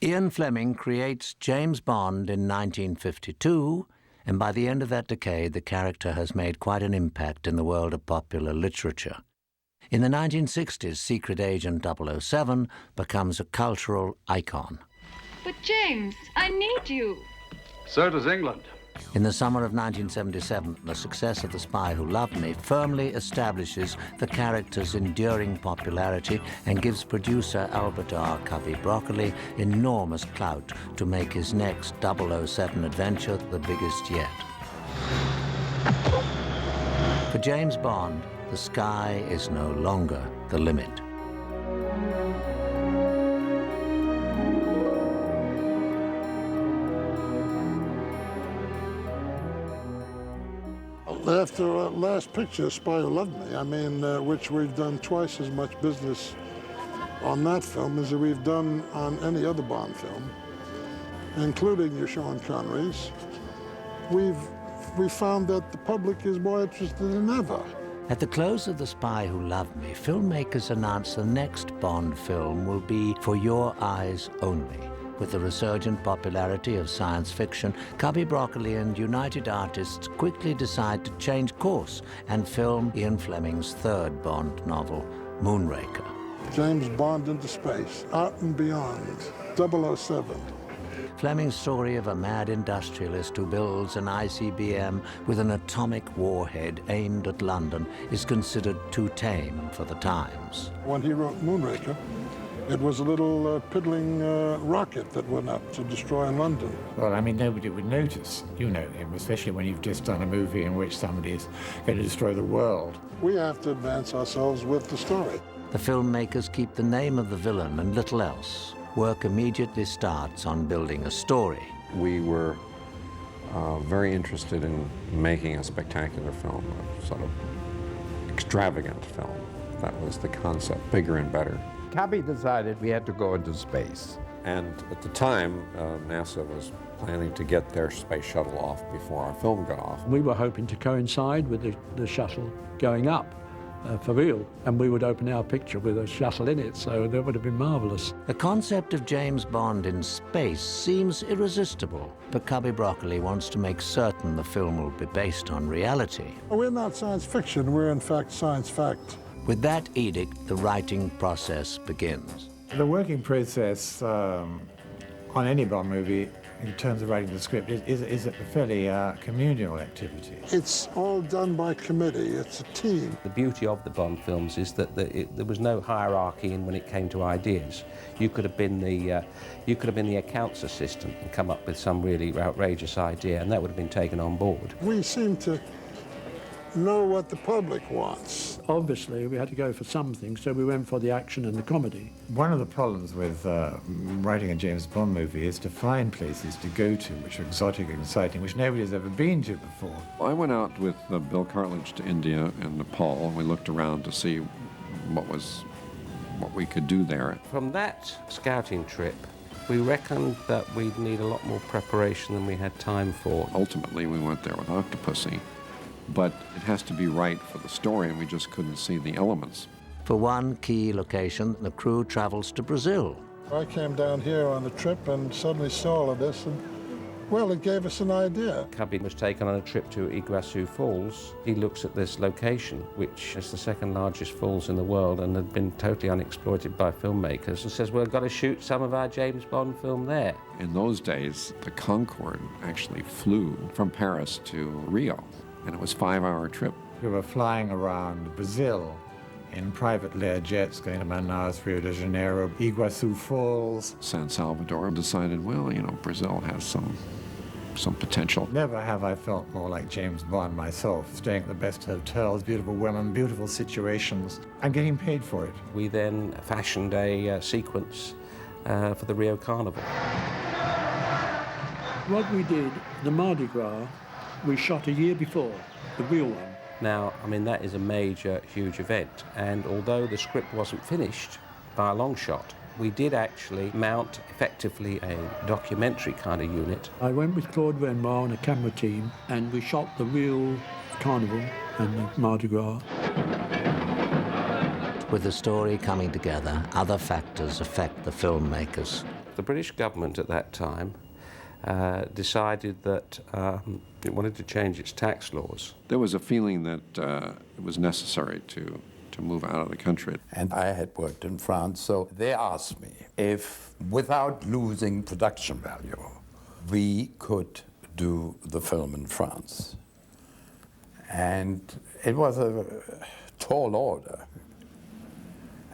Ian Fleming creates James Bond in 1952, and by the end of that decade, the character has made quite an impact in the world of popular literature. In the 1960s, Secret Agent 007 becomes a cultural icon. But James, I need you. So does England. In the summer of 1977, the success of The Spy Who Loved Me firmly establishes the character's enduring popularity and gives producer Albert R. Cubby Broccoli enormous clout to make his next 007 adventure the biggest yet. For James Bond, the sky is no longer the limit. After last picture, Spy Who Loved Me, I mean, which we've done twice as much business on that film as we've done on any other Bond film, including your Sean Connerys, we found that the public is more interested than ever. At the close of The Spy Who Loved Me, filmmakers announced the next Bond film will be For Your Eyes Only. With the resurgent popularity of science fiction, Cubby Broccoli and United Artists quickly decide to change course and film Ian Fleming's third Bond novel, Moonraker. James Bond into space, out and beyond, 007. Fleming's story of a mad industrialist who builds an ICBM with an atomic warhead aimed at London is considered too tame for the times. When he wrote Moonraker, it was a little piddling rocket that went up to destroy London. Well, I mean, nobody would notice, you know him, especially when you've just done a movie in which somebody is going to destroy the world. We have to advance ourselves with the story. The filmmakers keep the name of the villain and little else. Work immediately starts on building a story. We were very interested in making a spectacular film, a sort of extravagant film. That was the concept, bigger and better. Cubby decided we had to go into space. And at the time, NASA was planning to get their space shuttle off before our film got off. We were hoping to coincide with the shuttle going up for real, and we would open our picture with a shuttle in it, so that would have been marvelous. The concept of James Bond in space seems irresistible, but Cubby Broccoli wants to make certain the film will be based on reality. We're not science fiction, we're in fact science fact. With that edict, the writing process begins. The working process on any Bond movie, in terms of writing the script, is a fairly communal activity. It's all done by committee. It's a team. The beauty of the Bond films is that there was no hierarchy in when it came to ideas. You could have been the accounts assistant and come up with some really outrageous idea, and that would have been taken on board. We seem to know what the public wants. Obviously, we had to go for something, so we went for the action and the comedy. One of the problems with writing a James Bond movie is to find places to go to which are exotic and exciting, which nobody's ever been to before. I went out with Bill Cartledge to India and Nepal, and we looked around to see what we could do there. From that scouting trip, we reckoned that we'd need a lot more preparation than we had time for. Ultimately, we went there with Octopussy. But it has to be right for the story, and we just couldn't see the elements. For one key location, the crew travels to Brazil. I came down here on a trip and suddenly saw all of this, and, well, it gave us an idea. Cubby was taken on a trip to Iguazu Falls. He looks at this location, which is the second largest falls in the world and had been totally unexploited by filmmakers, and says, well, we've got to shoot some of our James Bond film there. In those days, the Concorde actually flew from Paris to Rio. And it was a 5-hour trip. We were flying around Brazil in private Learjets, going to Manaus, Rio de Janeiro, Iguazu Falls. San Salvador. Decided, well, you know, Brazil has some potential. Never have I felt more like James Bond myself, staying at the best hotels, beautiful women, beautiful situations, and getting paid for it. We then fashioned a sequence for the Rio Carnival. What we did, the Mardi Gras, we shot a year before, the real one. Now, I mean, that is a major, huge event, and although the script wasn't finished by a long shot, we did actually mount effectively a documentary kind of unit. I went with Claude Renoir and a camera team, and we shot the real carnival and the Mardi Gras. With the story coming together, other factors affect the filmmakers. The The British government at that time decided that it wanted to change its tax laws. There was a feeling that it was necessary to move out of the country. And I had worked in France, so they asked me if, without losing production value, we could do the film in France. And it was a tall order.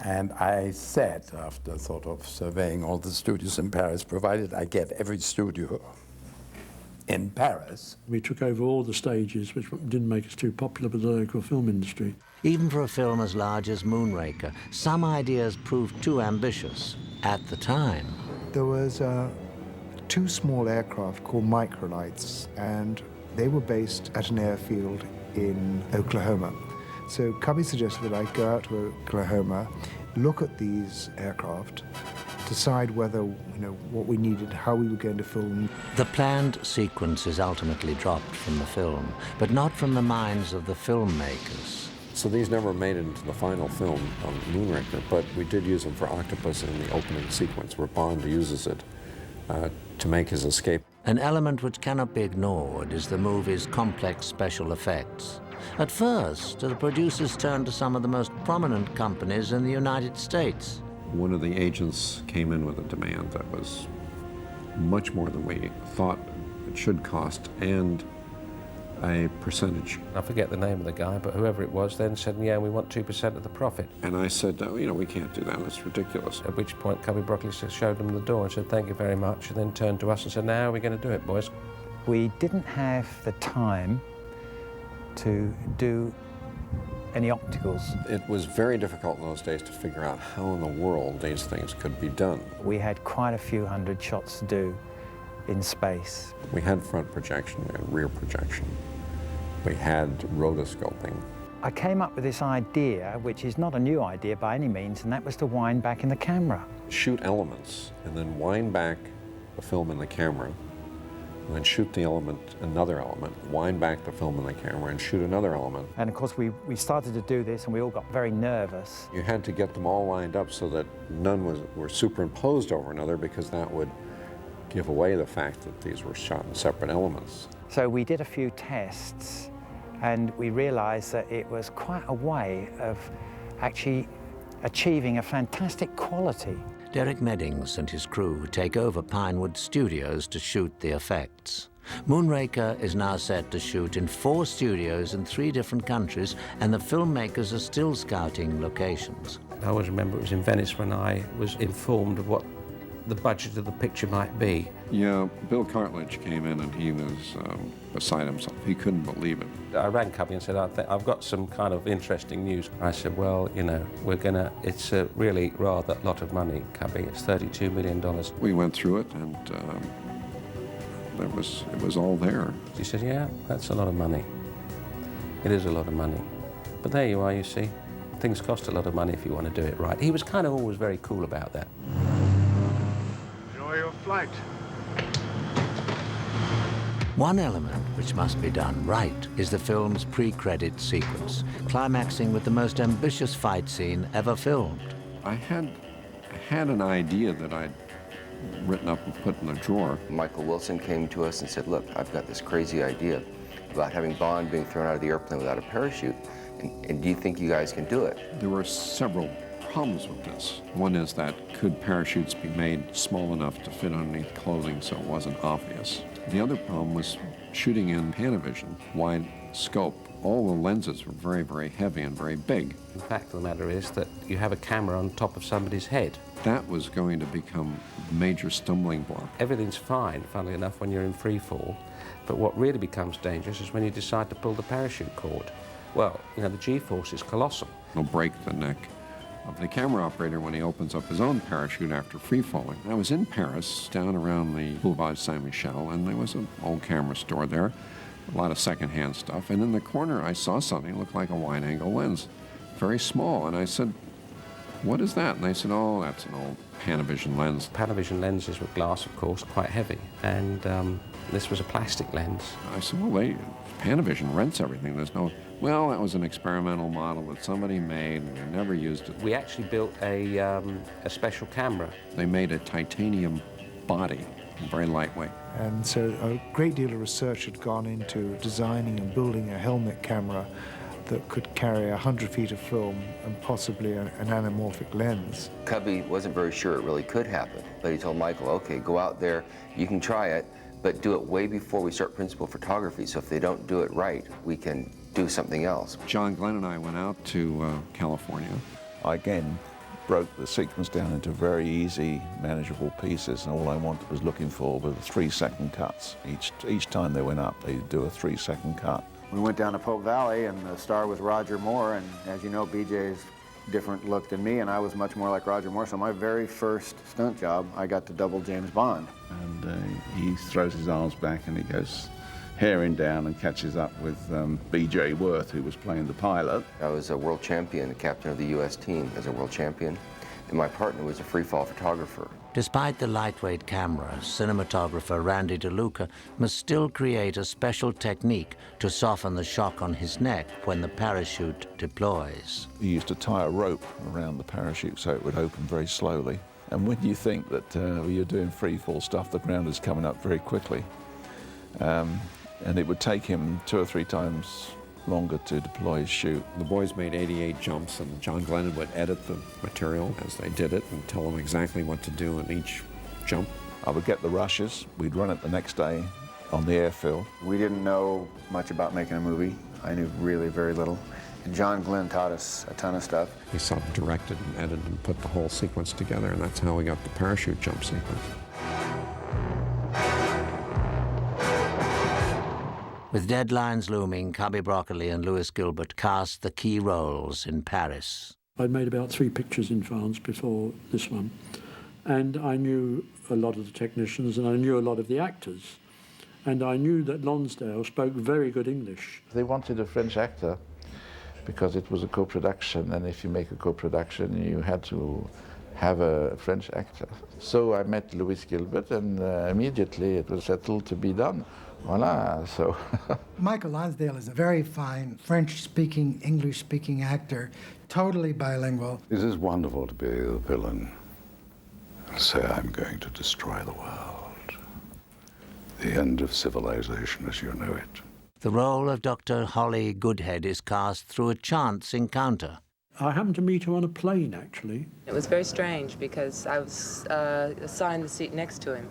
And I said, after sort of surveying all the studios in Paris, provided I get every studio in Paris. We took over all the stages, which didn't make us too popular with the local film industry. Even for a film as large as Moonraker, some ideas proved too ambitious at the time. There was two small aircraft called microlights, and they were based at an airfield in Oklahoma. So Cubby suggested that I go out to Oklahoma, look at these aircraft, decide whether, what we needed, how we were going to film. The planned sequence is ultimately dropped from the film, but not from the minds of the filmmakers. So these never made it into the final film on Moonraker, but we did use them for Octopus in the opening sequence where Bond uses it to make his escape. An element which cannot be ignored is the movie's complex special effects. At first, the producers turned to some of the most prominent companies in the United States. One of the agents came in with a demand that was much more than we thought it should cost, and a percentage. I forget the name of the guy, but whoever it was then said, yeah, we want 2% of the profit. And I said, we can't do that, that's ridiculous. At which point Cubby Broccoli showed them the door and said, thank you very much, and then turned to us and said, now we're going to do it, boys. We didn't have the time to do any opticals. It was very difficult in those days to figure out how in the world these things could be done. We had quite a few hundred shots to do in space. We had front projection, we had rear projection. We had rotoscoping. I came up with this idea, which is not a new idea by any means, and that was to wind back in the camera. Shoot elements and then wind back the film in the camera, and then shoot the element, another element, wind back the film in the camera and shoot another element. And of course we started to do this and we all got very nervous. You had to get them all lined up so that none were superimposed over another, because that would give away the fact that these were shot in separate elements. So we did a few tests and we realized that it was quite a way of actually achieving a fantastic quality. Derek Meddings and his crew take over Pinewood Studios to shoot the effects. Moonraker is now set to shoot in 4 studios in 3 different countries, and the filmmakers are still scouting locations. I always remember it was in Venice when I was informed of what the budget of the picture might be. Yeah, Bill Cartledge came in and he was beside himself. He couldn't believe it. I rang Cubby and said, I've got some kind of interesting news. I said, well, it's a really rather lot of money, Cubby. It's $32 million. We went through it and it was all there. He said, yeah, that's a lot of money. It is a lot of money. But there you are, you see. Things cost a lot of money if you want to do it right. He was kind of always very cool about that. Enjoy your flight. One element which must be done right is the film's pre-credit sequence, climaxing with the most ambitious fight scene ever filmed. I had an idea that I'd written up and put in a drawer. Michael Wilson came to us and said, look, I've got this crazy idea about having Bond being thrown out of the airplane without a parachute, and do you think you guys can do it? There were several problems with this. One is that could parachutes be made small enough to fit underneath clothing so it wasn't obvious? The other problem was shooting in Panavision, wide scope. All the lenses were very, very heavy and very big. The fact of the matter is that you have a camera on top of somebody's head. That was going to become a major stumbling block. Everything's fine, funnily enough, when you're in free fall, but what really becomes dangerous is when you decide to pull the parachute cord. Well, the G-force is colossal. It'll break the neck of the camera operator when he opens up his own parachute after free falling. I was in Paris, down around the Boulevard Saint-Michel, and there was an old camera store there, a lot of secondhand stuff, and in the corner I saw something that looked like a wide-angle lens, very small, and I said, what is that? And they said, oh, that's an old Panavision lens. Panavision lenses with glass, of course, quite heavy, and this was a plastic lens. I said, well, Panavision rents everything. There's no... Well, that was an experimental model that somebody made, and they never used it. We actually built a special camera. They made a titanium body, very lightweight. And so a great deal of research had gone into designing and building a helmet camera that could carry 100 feet of film and possibly an anamorphic lens. Cubby wasn't very sure it really could happen, but he told Michael, okay, go out there, you can try it, but do it way before we start principal photography, so if they don't do it right, we can do something else. John Glenn and I went out to California. I again broke the sequence down into very easy, manageable pieces, and all I wanted was looking for were 3-second cuts. Each time they went up, they'd do a 3-second cut. We went down to Pope Valley, and the star was Roger Moore, and as you know, BJ's different look than me, and I was much more like Roger Moore, so my very first stunt job, I got to double James Bond. And he throws his arms back and he goes herring down and catches up with B.J. Worth, who was playing the pilot. I was a world champion, the captain of the U.S. team as a world champion, and my partner was a free-fall photographer. Despite the lightweight camera, cinematographer Randy DeLuca must still create a special technique to soften the shock on his neck when the parachute deploys. He used to tie a rope around the parachute so it would open very slowly. And when you think that you're doing free-fall stuff, the ground is coming up very quickly. And it would take him 2 or 3 times longer to deploy his chute. The boys made 88 jumps, and John Glenn would edit the material as they did it and tell them exactly what to do in each jump. I would get the rushes. We'd run it the next day on the airfield. We didn't know much about making a movie. I knew really very little. And John Glenn taught us a ton of stuff. He sub-directed and edited and put the whole sequence together, and that's how we got the parachute jump sequence. With deadlines looming, Cubby Broccoli and Louis Gilbert cast the key roles in Paris. I'd made about 3 pictures in France before this one, and I knew a lot of the technicians and I knew a lot of the actors, and I knew that Lonsdale spoke very good English. They wanted a French actor because it was a co-production, and if you make a co-production, you had to have a French actor. So I met Louis Gilbert, and immediately it was settled to be done. Voila, so. Michael Lonsdale is a very fine French-speaking, English-speaking actor, totally bilingual. It is wonderful to be the villain and say, I'm going to destroy the world. The end of civilization as you know it. The role of Dr. Holly Goodhead is cast through a chance encounter. I happened to meet her on a plane, actually. It was very strange because I was assigned the seat next to him.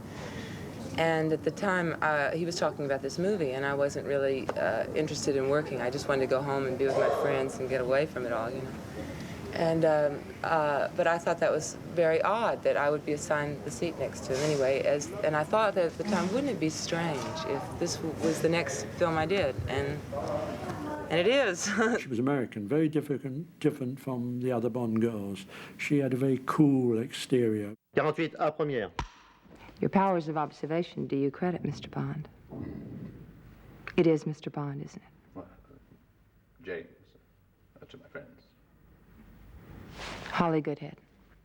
And at the time, he was talking about this movie, and I wasn't really interested in working. I just wanted to go home and be with my friends and get away from it all, you know. And, but I thought that was very odd that I would be assigned the seat next to him anyway. And I thought that at the time, wouldn't it be strange if this was the next film I did? And it is. She was American, very different from the other Bond girls. She had a very cool exterior. 48 à première. Your powers of observation do you credit, Mr. Bond? It is Mr. Bond, isn't it? Well, James, to my friends. Holly Goodhead.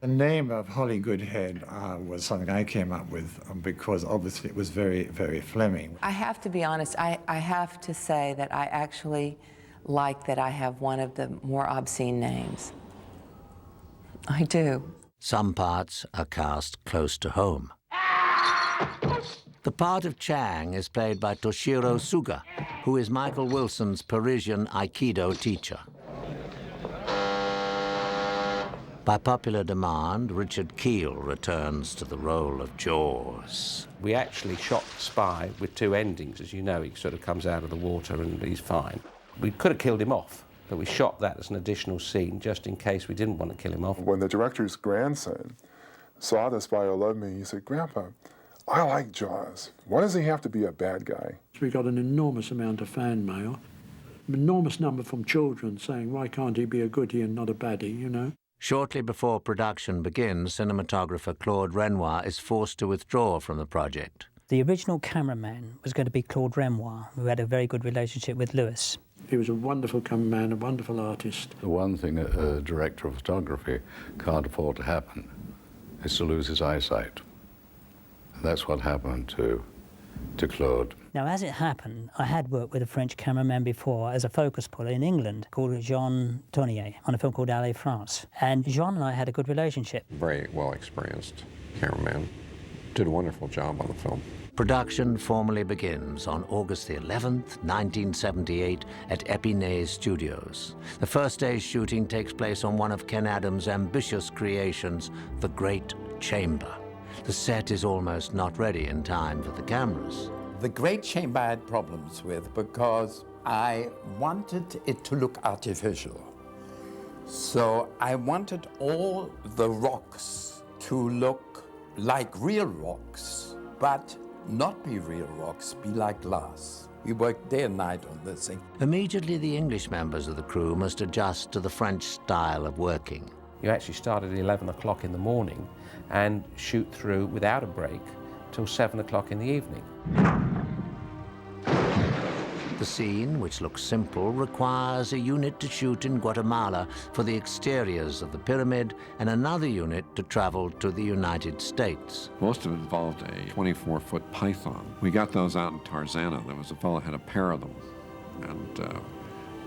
The name of Holly Goodhead was something I came up with because obviously it was very, very Fleming. I have to be honest, I have to say that I actually like that I have one of the more obscene names. I do. Some parts are cast close to home. The part of Chang is played by Toshiro Suga, who is Michael Wilson's Parisian Aikido teacher. By popular demand, Richard Keel returns to the role of Jaws. We actually shot Spy with 2 endings, as you know. He sort of comes out of the water and he's fine. We could have killed him off, but we shot that as an additional scene just in case we didn't want to kill him off. When the director's grandson saw The Spy Who Loved Me, he said, Grandpa, I like Jaws. Why does he have to be a bad guy? We got an enormous amount of fan mail, an enormous number from children saying, why can't he be a goodie and not a baddie, you know? Shortly before production begins, cinematographer Claude Renoir is forced to withdraw from the project. The original cameraman was going to be Claude Renoir, who had a very good relationship with Louis. He was a wonderful cameraman, a wonderful artist. The one thing a director of photography can't afford to happen is to lose his eyesight. And that's what happened to Claude. Now, as it happened, I had worked with a French cameraman before as a focus puller in England called Jean Tournier on a film called Allez France. And Jean and I had a good relationship. Very well experienced cameraman. did a wonderful job on the film. Production formally begins on August the 11th, 1978 at Epinay Studios. The first day's shooting takes place on one of Ken Adams' ambitious creations, the Great Chamber. The set is almost not ready in time for the cameras. The Great Chamber I had problems with because I wanted it to look artificial. So I wanted all the rocks to look like real rocks, but not be real rocks, be like glass. We worked day and night on this thing. Immediately, the English members of the crew must adjust to the French style of working. You actually start at 11 o'clock in the morning and shoot through without a break till 7 o'clock in the evening. The scene, which looks simple, requires a unit to shoot in Guatemala for the exteriors of the pyramid and another unit to travel to the United States. Most of it involved a 24-foot python. We got those out in Tarzana. There was a fellow who had a pair of them and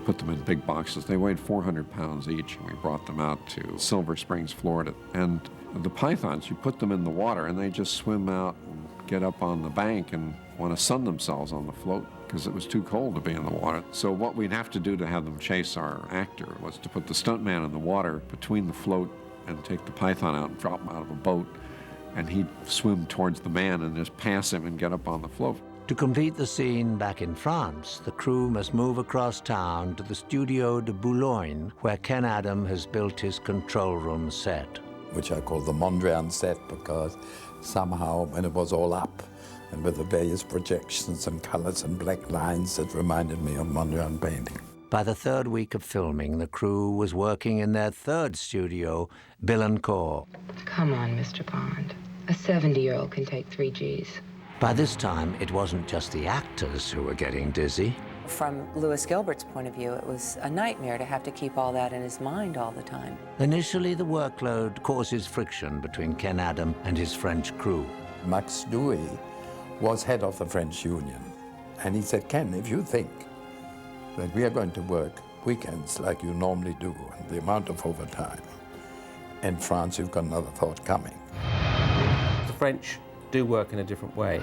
put them in big boxes. They weighed 400 pounds each, and we brought them out to Silver Springs, Florida. And the pythons, you put them in the water, and they just swim out and get up on the bank and want to sun themselves on the float, because it was too cold to be in the water. So what we'd have to do to have them chase our actor was to put the stuntman in the water between the float and take the python out and drop him out of a boat, and he'd swim towards the man and just pass him and get up on the float. To complete the scene back in France, the crew must move across town to the Studio de Boulogne, where Ken Adam has built his control room set. Which I call the Mondrian set because somehow when it was all up, and with the various projections and colors and black lines, it reminded me of Mondrian painting. By the third week of filming, the crew was working in their third studio, Billancourt. Come on, Mr. Bond. A 70-year-old can take 3 Gs. By this time, it wasn't just the actors who were getting dizzy. From Louis Gilbert's point of view, it was a nightmare to have to keep all that in his mind all the time. Initially, the workload causes friction between Ken Adam and his French crew. Max Douay was head of the French Union. And he said, Ken, if you think that we are going to work weekends like you normally do, and the amount of overtime, in France you've got another thought coming. The French do work in a different way.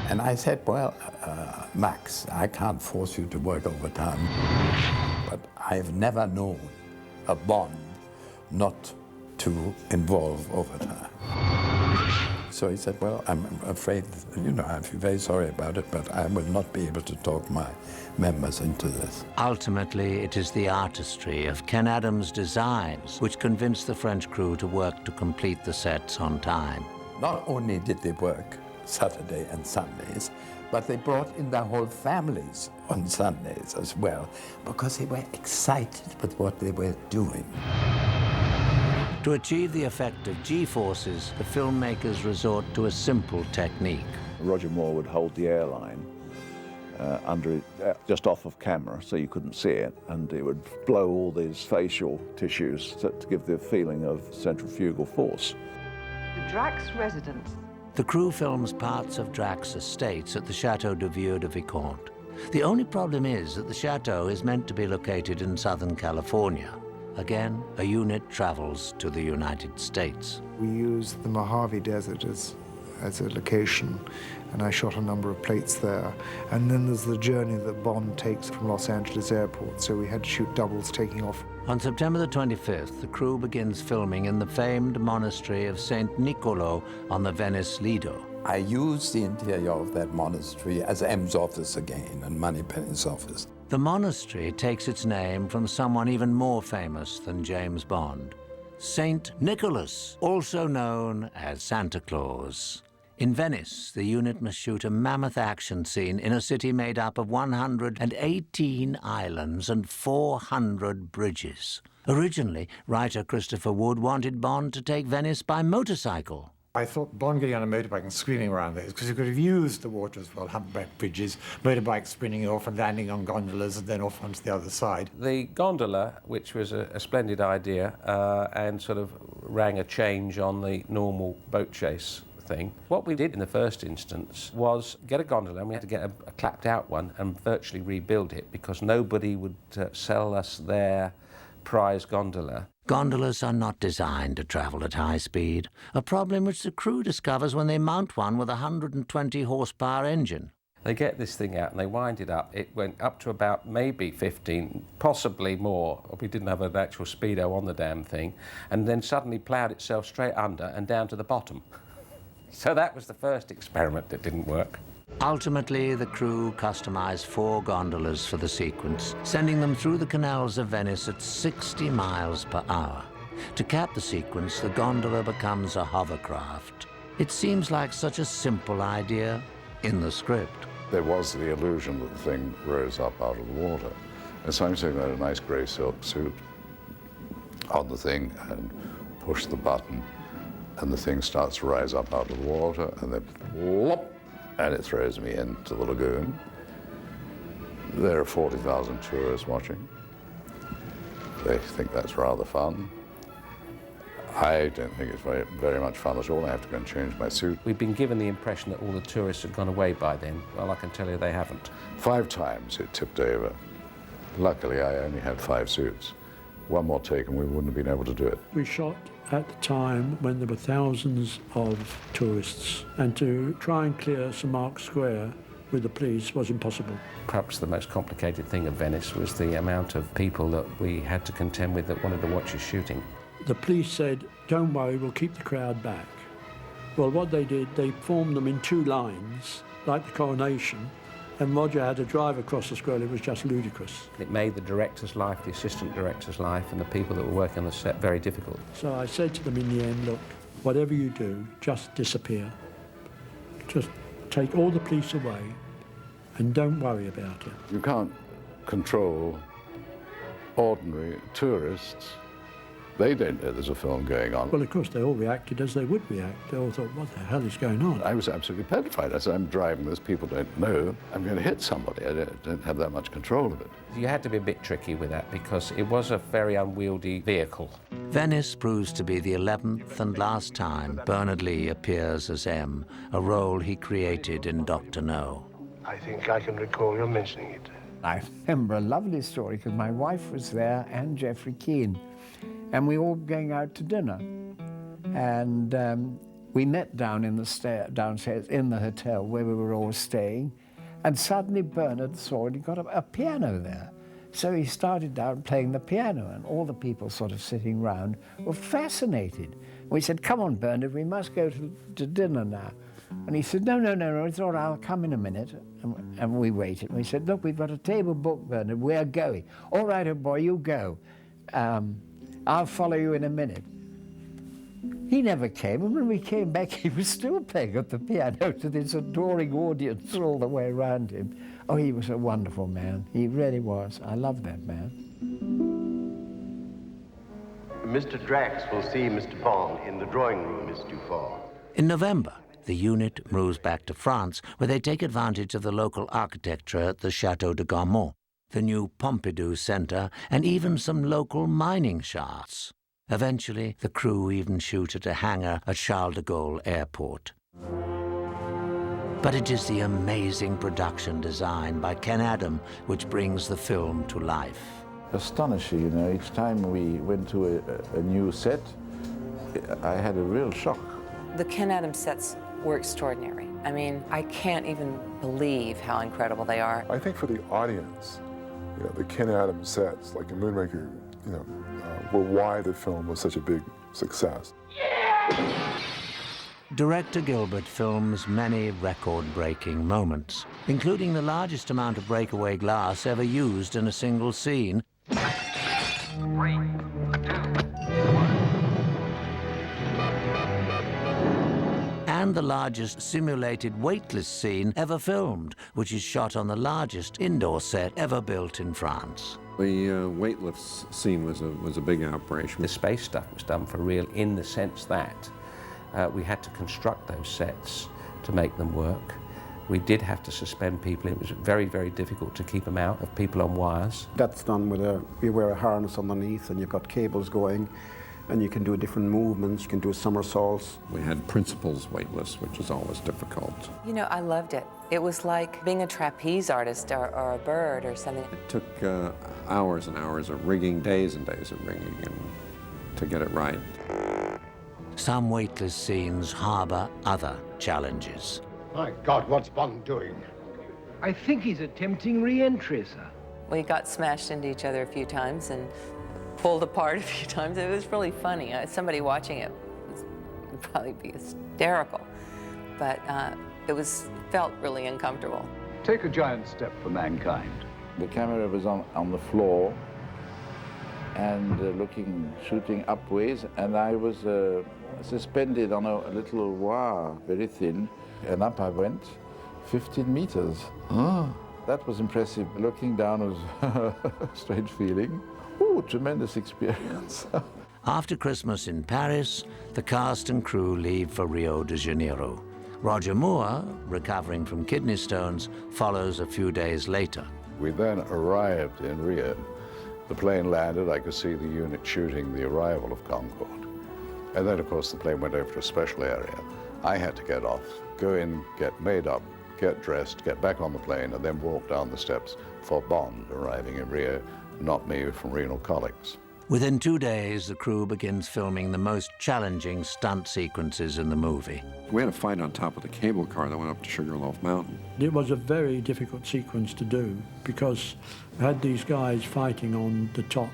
And I said, well, Max, I can't force you to work overtime, but I've never known a Bond not to involve overtime. So he said, well, I'm afraid, I feel very sorry about it, but I will not be able to talk my members into this. Ultimately, it is the artistry of Ken Adams' designs which convinced the French crew to work to complete the sets on time. Not only did they work Saturday and Sundays, but they brought in their whole families on Sundays as well, because they were excited with what they were doing. To achieve the effect of G-forces, the filmmakers resort to a simple technique. Roger Moore would hold the airline just off of camera so you couldn't see it, and it would blow all these facial tissues to give the feeling of centrifugal force. The Drax residence. The crew films parts of Drax estates at the Chateau de Vieux de Vicomte. The only problem is that the chateau is meant to be located in Southern California. Again, a unit travels to the United States. We used the Mojave Desert as a location, and I shot a number of plates there. And then there's the journey that Bond takes from Los Angeles Airport, so we had to shoot doubles taking off. On September the 25th, the crew begins filming in the famed monastery of St. Nicolo on the Venice Lido. I used the interior of that monastery as M's office again, and Moneypenny's office. The monastery takes its name from someone even more famous than James Bond, Saint Nicholas, also known as Santa Claus. In Venice, the unit must shoot a mammoth action scene in a city made up of 118 islands and 400 bridges. Originally, writer Christopher Wood wanted Bond to take Venice by motorcycle. I thought Bond getting on a motorbike and screaming around this, because you could have used the water as well, humpback bridges, motorbikes spinning off and landing on gondolas and then off onto the other side. The gondola, which was a splendid idea and sort of rang a change on the normal boat chase thing. What we did in the first instance was get a gondola, and we had to get a clapped out one and virtually rebuild it because nobody would sell us their prize gondola. Gondolas are not designed to travel at high speed, a problem which the crew discovers when they mount one with a 120 horsepower engine. They get this thing out and they wind it up. It went up to about maybe 15, possibly more. We didn't have an actual speedo on the damn thing. And then suddenly ploughed itself straight under and down to the bottom. So that was the first experiment that didn't work. Ultimately, the crew customized 4 gondolas for the sequence, sending them through the canals of Venice at 60 miles per hour. To cap the sequence, the gondola becomes a hovercraft. It seems like such a simple idea in the script. There was the illusion that the thing rose up out of the water. And so I'm sitting there in a nice grey silk suit on the thing and push the button, and the thing starts to rise up out of the water, and then whoop, and it throws me into the lagoon. There are 40,000 tourists watching. They think that's rather fun. I don't think it's very much fun at all. I have to go and change my suit. We've been given the impression that all the tourists had gone away by then. Well, I can tell you they haven't. 5 times it tipped over. Luckily, I only had 5 suits. One more take and we wouldn't have been able to do it. We shot at the time when there were thousands of tourists, and to try and clear St Mark's Square with the police was impossible. Perhaps the most complicated thing of Venice was the amount of people that we had to contend with that wanted to watch us shooting. The police said, don't worry, we'll keep the crowd back. Well, what they did, they formed them in 2 lines, like the coronation, and Roger had to drive across the square. It was just ludicrous. It made the director's life, the assistant director's life, and the people that were working on the set very difficult. So I said to them in the end, look, whatever you do, just disappear. Just take all the police away and don't worry about it. You can't control ordinary tourists. They don't know there's a film going on. Well, of course, they all reacted as they would react. They all thought, what the hell is going on? I was absolutely petrified. I said, I'm driving this, people don't know. I'm going to hit somebody. I don't have that much control of it. You had to be a bit tricky with that because it was a very unwieldy vehicle. Venice proves to be the 11th and last time Bernard Lee appears as M, a role he created in Dr. No. I think I can recall you mentioning it. I remember a lovely story because my wife was there and Geoffrey Keane. And we were all going out to dinner. And we met down in the downstairs in the hotel where we were all staying. And suddenly Bernard saw it, he got a piano there. So he started down playing the piano, and all the people sort of sitting round were fascinated. We said, come on, Bernard, we must go to dinner now. And he said, no, it's all right, I'll come in a minute. And we waited. And we said, look, we've got a table booked, Bernard, we're going. All right, old boy, you go. I'll follow you in a minute. He never came, and when we came back, he was still playing at the piano to this adoring audience all the way around him. Oh, he was a wonderful man. He really was. I love that man. Mr. Drax will see Mr. Bond in the drawing room, Miss Dufort. In November, the unit moves back to France, where they take advantage of the local architecture at the Château de Gaumont, the new Pompidou Centre, and even some local mining shafts. Eventually, the crew even shoot at a hangar at Charles de Gaulle Airport. But it is the amazing production design by Ken Adam which brings the film to life. Astonishing, you know, each time we went to a new set, I had a real shock. The Ken Adam sets were extraordinary. I mean, I can't even believe how incredible they are. I think for the audience, you know, the Ken Adam sets, like in Moonraker, you know, were why the film was such a big success. Director Gilbert films many record-breaking moments, including the largest amount of breakaway glass ever used in a single scene. 3, 2, 1. And the largest simulated weightless scene ever filmed, which is shot on the largest indoor set ever built in France. The weightless scene was a big operation. The space stuff was done for real in the sense that we had to construct those sets to make them work. We did have to suspend people. It was very, very difficult to keep them out of people on wires. That's done with you wear a harness underneath and you've got cables going and you can do different movements, you can do somersaults. We had principals weightless, which is always difficult. You know, I loved it. It was like being a trapeze artist or a bird or something. It took hours and hours of rigging, days and days of rigging, and to get it right. Some weightless scenes harbour other challenges. My God, what's Bond doing? I think he's attempting re-entry, sir. We got smashed into each other a few times and pulled apart a few times. It was really funny. Somebody watching it would probably be hysterical, but it felt really uncomfortable. Take a giant step for mankind. The camera was on the floor and shooting upwards, and I was suspended on a little wire, very thin, and up I went, 15 meters. That was impressive. Looking down was a strange feeling. Ooh, tremendous experience. After Christmas in Paris, the cast and crew leave for Rio de Janeiro. Roger Moore, recovering from kidney stones, follows a few days later. We then arrived in Rio. The plane landed, I could see the unit shooting the arrival of Concorde. And then, of course, the plane went over to a special area. I had to get off, go in, get made up, get dressed, get back on the plane, and then walk down the steps for Bond arriving in Rio, not me from renal colics. Within 2 days, the crew begins filming the most challenging stunt sequences in the movie. We had a fight on top of the cable car that went up to Sugarloaf Mountain. It was a very difficult sequence to do because we had these guys fighting on the top.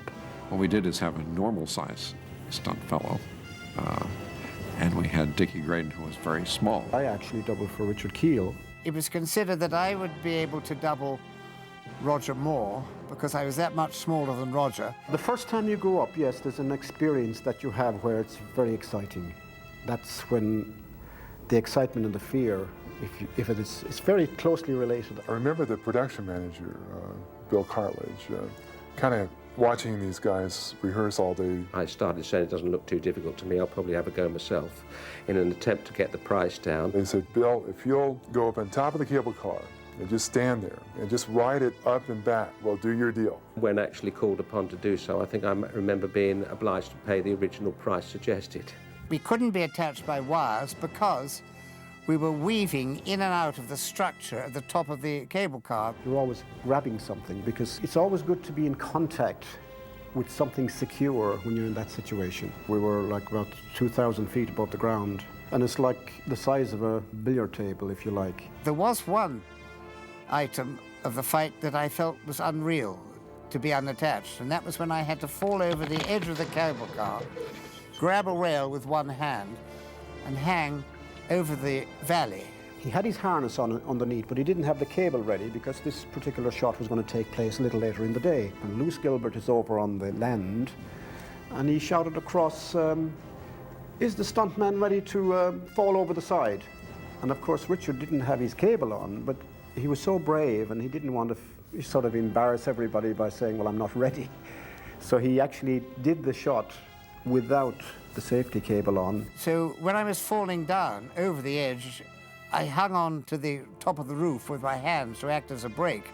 What we did is have a normal size stunt fellow, and we had Dickie Graydon, who was very small. I actually doubled for Richard Keel. It was considered that I would be able to double Roger Moore because I was that much smaller than Roger. The first time you go up, yes, there's an experience that you have where it's very exciting. That's when the excitement and the fear, if it's very closely related. I remember the production manager, Bill Cartledge, kind of watching these guys rehearse all day. I started saying it doesn't look too difficult to me, I'll probably have a go myself, in an attempt to get the price down. They said, Bill, if you'll go up on top of the cable car and just stand there and just ride it up and back, we'll do your deal. When actually called upon to do so, I think I remember being obliged to pay the original price suggested. We couldn't be attached by wires because we were weaving in and out of the structure at the top of the cable car. You're always grabbing something because it's always good to be in contact with something secure when you're in that situation. We were like about 2,000 feet above the ground, and it's like the size of a billiard table, if you like. There was one item of the fight that I felt was unreal to be unattached, and that was when I had to fall over the edge of the cable car, grab a rail with one hand, and hang over the valley. He had his harness on underneath, but he didn't have the cable ready because this particular shot was going to take place a little later in the day. And Louis Gilbert is over on the land, and he shouted across, is the stuntman ready to fall over the side? And of course, Richard didn't have his cable on, but he was so brave, and he didn't want to sort of embarrass everybody by saying, well, I'm not ready. So he actually did the shot without the safety cable on. So when I was falling down over the edge, I hung on to the top of the roof with my hands to act as a brake.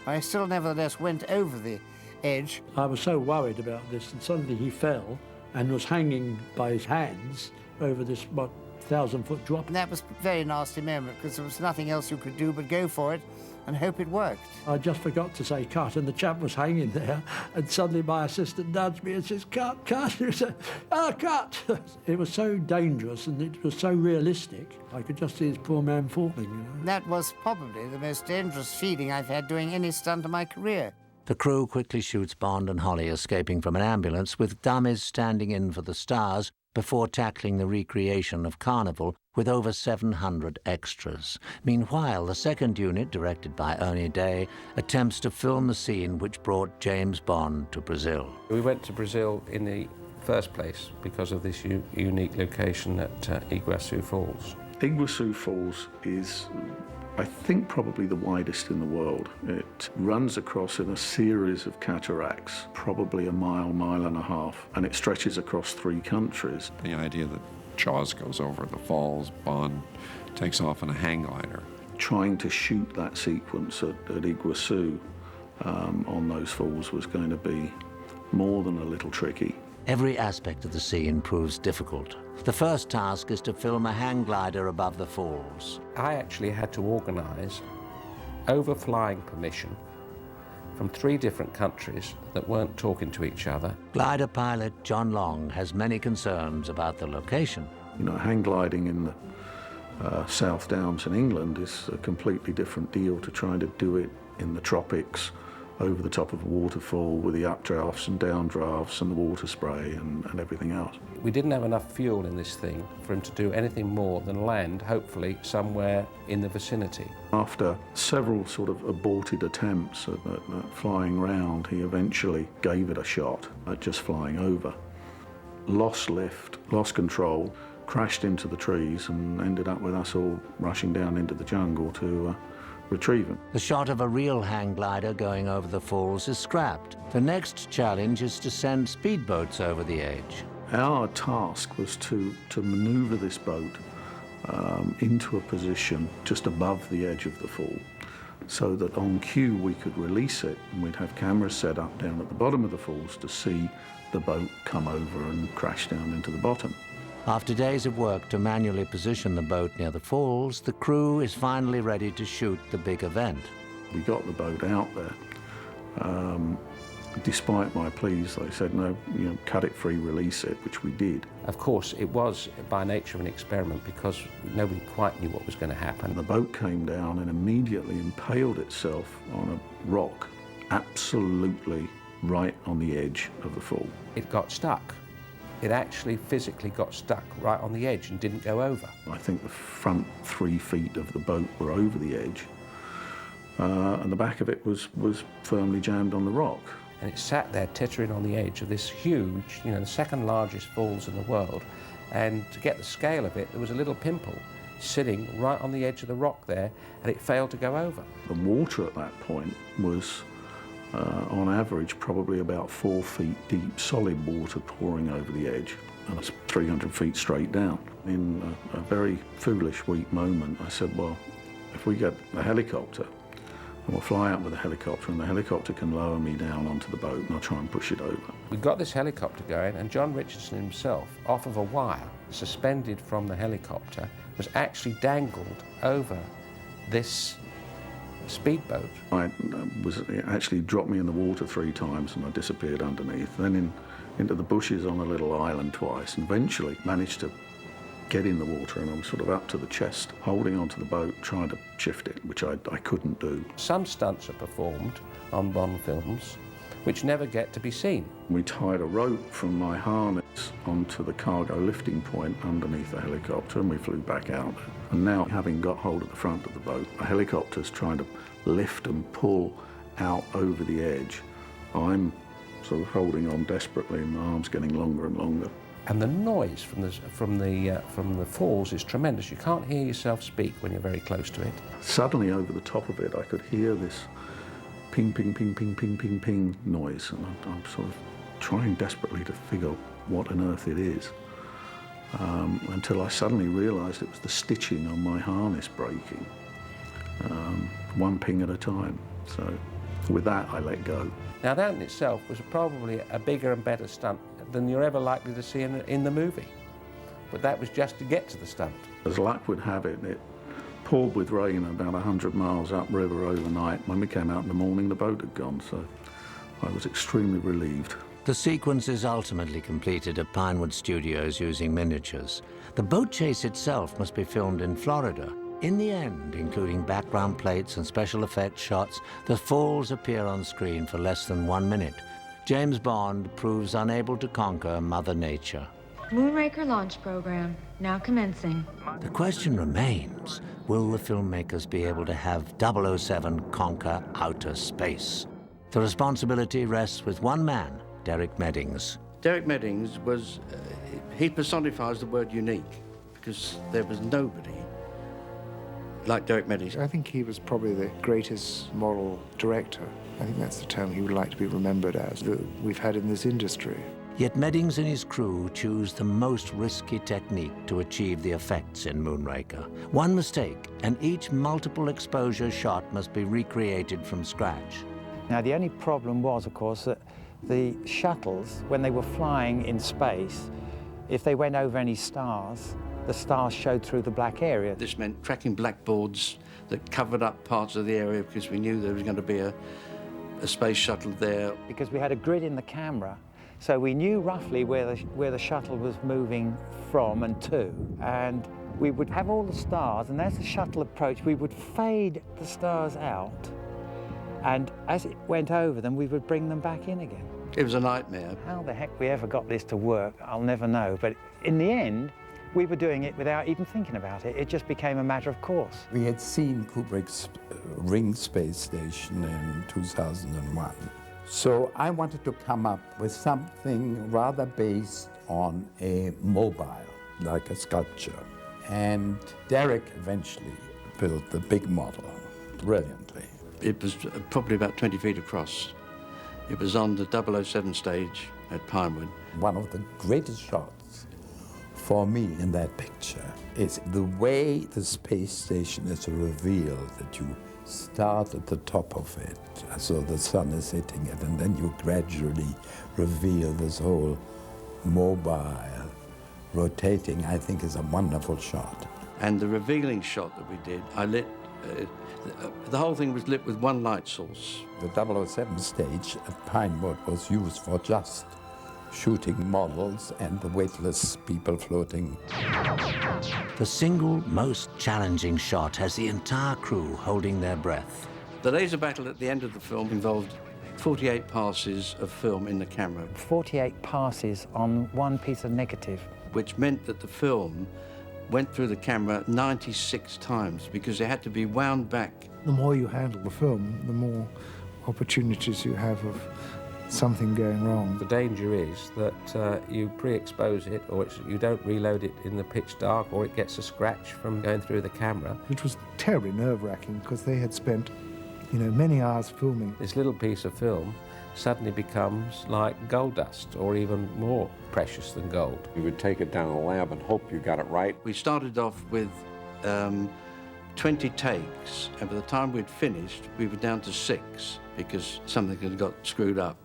I still nevertheless went over the edge. I was so worried about this, and suddenly he fell and was hanging by his hands over this, 1,000-foot drop. And that was a very nasty moment because there was nothing else you could do but go for it and hope it worked. I just forgot to say cut, and the chap was hanging there, and suddenly my assistant nudged me and says, cut, cut. He said, cut. It was so dangerous and it was so realistic. I could just see this poor man falling, you know. That was probably the most dangerous feeling I've had doing any stunt in my career. The crew quickly shoots Bond and Holly escaping from an ambulance with dummies standing in for the stars before tackling the recreation of Carnival with over 700 extras. Meanwhile, the second unit, directed by Ernie Day, attempts to film the scene which brought James Bond to Brazil. We went to Brazil in the first place because of this unique location at Iguaçu Falls. Iguaçu Falls is, I think, probably the widest in the world. It runs across in a series of cataracts, probably a mile, mile and a half, and it stretches across 3 countries. The idea that Jaws goes over the falls, Bond takes off in a hang glider. Trying to shoot that sequence at Iguaçu on those falls was going to be more than a little tricky. Every aspect of the scene proves difficult. The first task is to film a hang glider above the falls. I actually had to organise overflying permission from 3 different countries that weren't talking to each other. Glider pilot John Long has many concerns about the location. You know, hang gliding in the South Downs in England is a completely different deal to trying to do it in the tropics over the top of a waterfall with the updrafts and downdrafts and the water spray and everything else. We didn't have enough fuel in this thing for him to do anything more than land, hopefully, somewhere in the vicinity. After several sort of aborted attempts at flying round, he eventually gave it a shot at just flying over. Lost lift, lost control, crashed into the trees and ended up with us all rushing down into the jungle to retrieve him. The shot of a real hang glider going over the falls is scrapped. The next challenge is to send speedboats over the edge. Our task was to manoeuvre this boat into a position just above the edge of the fall, so that on cue we could release it, and we'd have cameras set up down at the bottom of the falls to see the boat come over and crash down into the bottom. After days of work to manually position the boat near the falls, the crew is finally ready to shoot the big event. We got the boat out there. Despite my pleas, they said, no, you know, cut it free, release it, which we did. Of course, it was by nature an experiment because nobody quite knew what was going to happen. The boat came down and immediately impaled itself on a rock, absolutely right on the edge of the fall. It got stuck. It actually physically got stuck right on the edge and didn't go over. I think the front 3 feet of the boat were over the edge, and the back of it was firmly jammed on the rock. And it sat there tittering on the edge of this huge, you know, the 2nd largest falls in the world. And to get the scale of it, there was a little pimple sitting right on the edge of the rock there, and it failed to go over. The water at that point was, on average, probably about 4 feet deep, solid water pouring over the edge, and it's 300 feet straight down. In a very foolish, weak moment, I said, well, if we get a helicopter, and we'll fly out with a helicopter, and the helicopter can lower me down onto the boat, and I'll try and push it over. We got this helicopter going, and John Richardson himself, off of a wire, suspended from the helicopter, was actually dangled over this speedboat. It actually dropped me in the water 3 times, and I disappeared underneath. Then into the bushes on a little island twice, and eventually managed to get in the water, and I was sort of up to the chest, holding onto the boat, trying to shift it, which I couldn't do. Some stunts are performed on Bond films which never get to be seen. We tied a rope from my harness onto the cargo lifting point underneath the helicopter, and we flew back out. And now, having got hold of the front of the boat, the helicopter's trying to lift and pull out over the edge. I'm sort of holding on desperately, and my arm's getting longer and longer. And the noise from the falls is tremendous. You can't hear yourself speak when you're very close to it. Suddenly, over the top of it, I could hear this ping, ping, ping, ping, ping, ping, ping noise, and I'm sort of trying desperately to figure what on earth it is, until I suddenly realised it was the stitching on my harness breaking, 1 ping at a time. So with that, I let go. Now that in itself was probably a bigger and better stunt than you're ever likely to see in the movie. But that was just to get to the stunt. As luck would have it, it poured with rain about 100 miles upriver overnight. When we came out in the morning, the boat had gone, so I was extremely relieved. The sequence is ultimately completed at Pinewood Studios using miniatures. The boat chase itself must be filmed in Florida. In the end, including background plates and special effects shots, the falls appear on screen for less than 1 minute. James Bond proves unable to conquer Mother Nature. Moonraker launch program, now commencing. The question remains, will the filmmakers be able to have 007 conquer outer space? The responsibility rests with one man, Derek Meddings. Derek Meddings was, he personifies the word unique, because there was nobody like Derek Meddings. I think he was probably the greatest moral director. I think that's the term he would like to be remembered as, that we've had in this industry. Yet Meddings and his crew choose the most risky technique to achieve the effects in Moonraker. One mistake, and each multiple exposure shot must be recreated from scratch. Now, the only problem was, of course, that the shuttles, when they were flying in space, if they went over any stars, the stars showed through the black area. This meant tracking blackboards that covered up parts of the area because we knew there was going to be a a space shuttle there. Because we had a grid in the camera, so we knew roughly where the shuttle was moving from and to, and we would have all the stars, and as the shuttle approached, we would fade the stars out, and as it went over them, we would bring them back in again. It was a nightmare. How the heck we ever got this to work, I'll never know, but in the end, we were doing it without even thinking about it. It just became a matter of course. We had seen Kubrick's Ring space station in 2001. So I wanted to come up with something rather based on a mobile, like a sculpture. And Derek eventually built the big model brilliantly. It was probably about 20 feet across. It was on the 007 stage at Pinewood. One of the greatest shots for me in that picture is the way the space station is revealed, that you start at the top of it, so the sun is hitting it, and then you gradually reveal this whole mobile, rotating, I think is a wonderful shot. And the revealing shot that we did, I lit, the whole thing was lit with one light source. The 007 stage at Pinewood was used for just shooting models and the weightless people floating. The single most challenging shot has the entire crew holding their breath. The laser battle at the end of the film involved 48 passes of film in the camera. 48 passes on one piece of negative. Which meant that the film went through the camera 96 times because it had to be wound back. The more you handle the film, the more opportunities you have of something going wrong. The danger is that you pre-expose it, or you don't reload it in the pitch dark, or it gets a scratch from going through the camera. Which was terribly nerve-wracking because they had spent, many hours filming. This little piece of film suddenly becomes like gold dust, or even more precious than gold. You would take it down to the lab and hope you got it right. We started off with 20 takes, and by the time we'd finished, we were down to 6 because something had got screwed up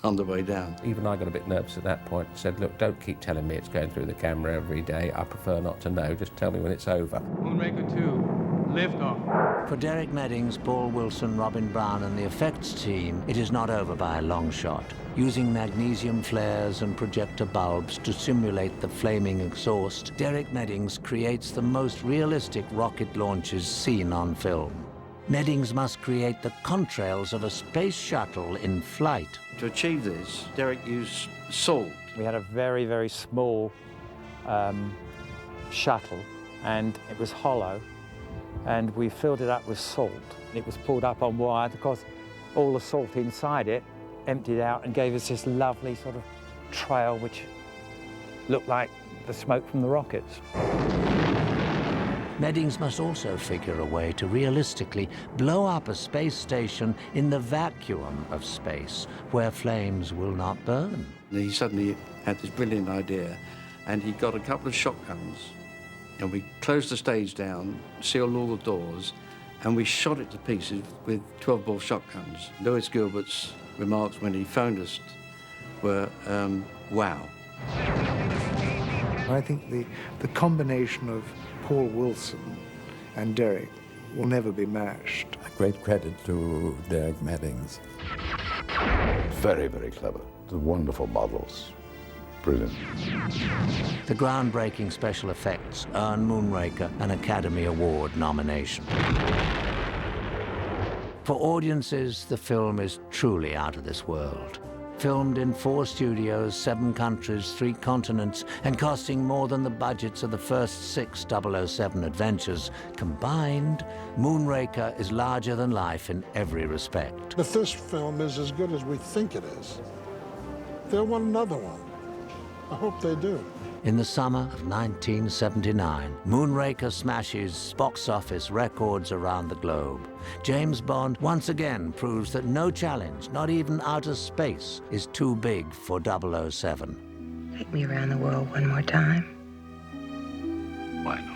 on the way down. Even I got a bit nervous at that point. Said, look, don't keep telling me it's going through the camera every day. I prefer not to know. Just tell me when it's over. Moonraker 2, liftoff. For Derek Meddings, Paul Wilson, Robin Brown and the effects team, it is not over by a long shot. Using magnesium flares and projector bulbs to simulate the flaming exhaust, Derek Meddings creates the most realistic rocket launches seen on film. Meddings must create the contrails of a space shuttle in flight. To achieve this, Derek used salt. We had a very, very small shuttle, and it was hollow, and we filled it up with salt. It was pulled up on wire because all the salt inside it emptied out and gave us this lovely sort of trail which looked like the smoke from the rockets. Meddings must also figure a way to realistically blow up a space station in the vacuum of space, where flames will not burn. He suddenly had this brilliant idea, and he got a couple of shotguns, and we closed the stage down, sealed all the doors, and we shot it to pieces with 12-bore shotguns. Lewis Gilbert's remarks when he phoned us were, wow. I think the combination of Paul Wilson and Derek will never be matched. A great credit to Derek Meddings. Very, very clever. The wonderful models. Brilliant. The groundbreaking special effects earn Moonraker an Academy Award nomination. For audiences, the film is truly out of this world. Filmed in 4 studios, 7 countries, 3 continents, and costing more than the budgets of the first 6 007 adventures combined, Moonraker is larger than life in every respect. If this film is as good as we think it is, they'll want another one. I hope they do. In the summer of 1979, Moonraker smashes box office records around the globe. James Bond once again proves that no challenge, not even outer space, is too big for 007. Take me around the world one more time. Why not?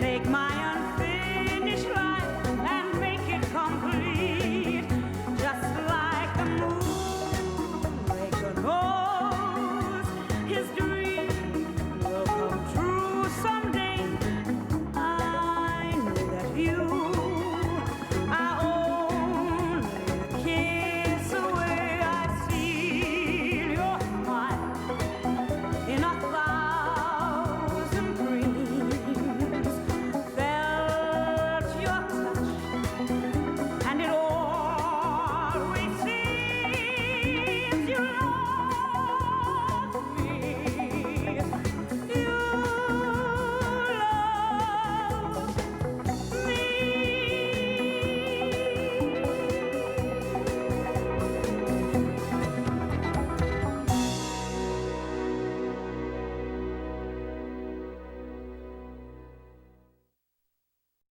take my